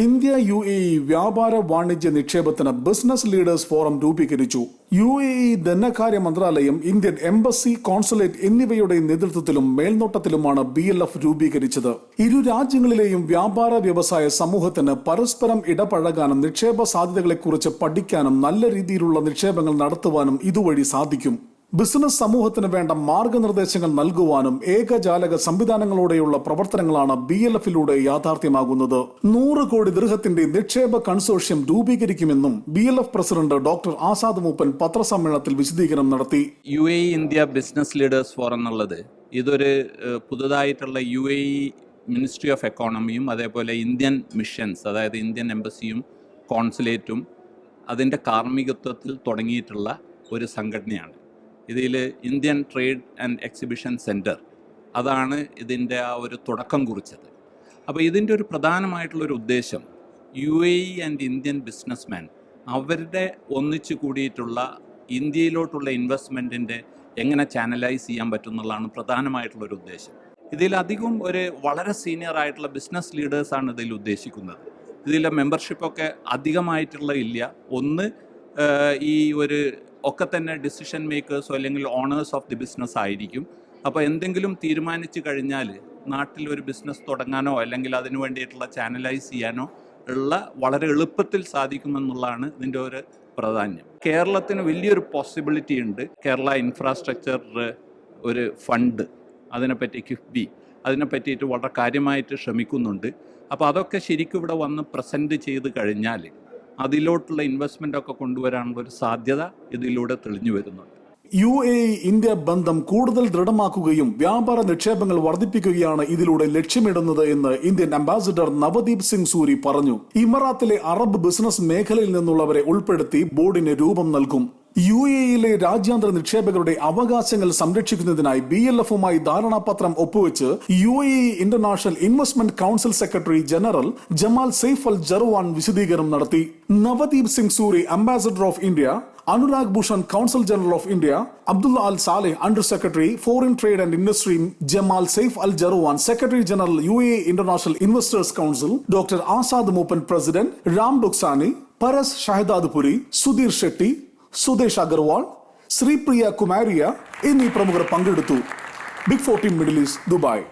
India UAE വ്യാപാര വാണിജ്യ നിക്ഷേപത്തിന് ബിസിനസ് ലീഡേഴ്സ് ഫോറം രൂപീകരിച്ചു. UAE ധനകാര്യ മന്ത്രാലയം, ഇന്ത്യൻ എംബസി, കോൺസുലേറ്റ് എന്നിവയുടെ നേതൃത്വത്തിലും മേൽനോട്ടത്തിലുമാണ് BLF രൂപീകരിച്ചത്. ഇരു രാജ്യങ്ങളിലെയും വ്യാപാര വ്യവസായ സമൂഹത്തിന് പരസ്പരം ഇടപഴകാനും നിക്ഷേപ സാധ്യതകളെക്കുറിച്ച് പഠിക്കാനും നല്ല രീതിയിലുള്ള നിക്ഷേപങ്ങൾ നടത്തുവാനും ഇതുവഴി സാധിക്കും. ബിസിനസ് സമൂഹത്തിന് വേണ്ട മാർഗനിർദ്ദേശങ്ങൾ നൽകുവാനും ഏകജാലക സംവിധാനങ്ങളോടെയുള്ള പ്രവർത്തനങ്ങളാണ് BLF-ലൂടെ യാഥാർത്ഥ്യമാകുന്നത്. 100 കോടി ദിർഹത്തിന്റെ നിക്ഷേപ കൺസോർഷ്യം രൂപീകരിക്കുമെന്നും BLF പ്രസിഡന്റ് ഡോക്ടർ ആസാദ് മൂപ്പൻ പത്രസമ്മേളനത്തിൽ വിശദീകരണം നടത്തി. UAE India business leaders forum എന്നുള്ളത് ഇതൊരു പുതുതായിട്ടുള്ള UAE മിനിസ്ട്രി ഓഫ് എക്കോണമിയും അതേപോലെ ഇന്ത്യൻ മിഷൻസ്, അതായത് ഇന്ത്യൻ എംബസിയും കോൺസുലേറ്റും അതിൻ്റെ കാർമ്മികത്വത്തിൽ തുടങ്ങിയിട്ടുള്ള ഒരു സംഘടനയാണ്. ഇതിൽ Indian trade and exhibition centre അതാണ് ഇതിൻ്റെ ആ ഒരു തുടക്കം കുറിച്ചത്. അപ്പോൾ ഇതിൻ്റെ ഒരു പ്രധാനമായിട്ടുള്ളൊരു ഉദ്ദേശം UAE ആൻഡ് ഇന്ത്യൻ ബിസിനസ്മാൻ അവരുടെ ഒന്നിച്ചു കൂടിയിട്ടുള്ള ഇന്ത്യയിലോട്ടുള്ള ഇൻവെസ്റ്റ്മെൻറ്റിൻ്റെ എങ്ങനെ ചാനലൈസ് ചെയ്യാൻ പറ്റും എന്നുള്ളതാണ് പ്രധാനമായിട്ടുള്ളൊരു ഉദ്ദേശം. ഇതിലധികം വളരെ സീനിയർ ആയിട്ടുള്ള ബിസിനസ് ലീഡേഴ്സാണ് ഇതിൽ ഉദ്ദേശിക്കുന്നത്. ഇതിലെ മെമ്പർഷിപ്പൊക്കെ അധികമായിട്ടുള്ള ഇല്ല. ഒന്ന് ഈ ഒക്കെ തന്നെ ഡിസിഷൻ മേക്കേഴ്സോ അല്ലെങ്കിൽ ഓണേഴ്സ് ഓഫ് ദി ബിസിനസ് ആയിരിക്കും. അപ്പോൾ എന്തെങ്കിലും തീരുമാനിച്ചു കഴിഞ്ഞാൽ നാട്ടിൽ ഒരു ബിസിനസ് തുടങ്ങാനോ അല്ലെങ്കിൽ അതിനു വേണ്ടിയിട്ടുള്ള ചാനലൈസ് ചെയ്യാനോ ഉള്ള വളരെ എളുപ്പത്തിൽ സാധിക്കുമെന്നുള്ളതാണ് ഇതിൻ്റെ ഒരു പ്രാധാന്യം. കേരളത്തിന് വലിയൊരു പോസിബിലിറ്റി ഉണ്ട്. കേരള ഇൻഫ്രാസ്ട്രക്ചർ ഒരു ഫണ്ട്, അതിനെപ്പറ്റി കിഫ്ബി, അതിനെ പറ്റിയിട്ട് വളരെ കാര്യമായിട്ട് ശ്രമിക്കുന്നുണ്ട്. അപ്പോൾ അതൊക്കെ ശരിക്കും ഇവിടെ വന്ന് പ്രസൻറ്റ് ചെയ്ത് കഴിഞ്ഞാൽ അതിലോട്ടുള്ള ഇൻവെസ്റ്റ്മെൻ്റ് ഒക്കെ കൊണ്ടുവരാനുള്ള ഒരു സാധ്യത ഇതിലൂടെ തെളിഞ്ഞു വരുന്നുണ്ട്. UAE ഇന്ത്യ ബന്ധം കൂടുതൽ ദൃഢമാക്കുകയും വ്യാപാര നിക്ഷേപങ്ങൾ വർദ്ധിപ്പിക്കുകയാണ് ഇതിലൂടെ ലക്ഷ്യമിടുന്നത് എന്ന് ഇന്ത്യൻ അംബാസിഡർ നവദീപ് സിംഗ് സൂരി പറഞ്ഞു. ഇമറാത്തിലെ അറബ് ബിസിനസ് മേഖലയിൽ നിന്നുള്ളവരെ ഉൾപ്പെടുത്തി ബോർഡിന് രൂപം നൽകും. UAE-യിലെ രാജ്യാന്തര നിക്ഷേപകരുടെ അവകാശങ്ങൾ സംരക്ഷിക്കുന്നതിനായി BLF-വുമായി ധാരണാപത്രം ഒപ്പുവെച്ച് UAE international investment council secretary general Jamal Saif Al Jarwan വിശദീകരണം നടത്തി. Navdeep Singh Suri, ambassador of India, Anurag Bhushan, council general of India, Abdullah Al Saleh, under secretary foreign trade and industry, Jamal Saif Al Jarwan, secretary general UAE international investors council, doctor Azad Moopen president, Ram Buxani, Paras Shahdadpuri, Sudhir Shetty, Sudesh Agarwal, Sripriya Kumaria എന്നീ പ്രമുഖർ പങ്കെടുത്തു. Big 14 Middle East, Dubai.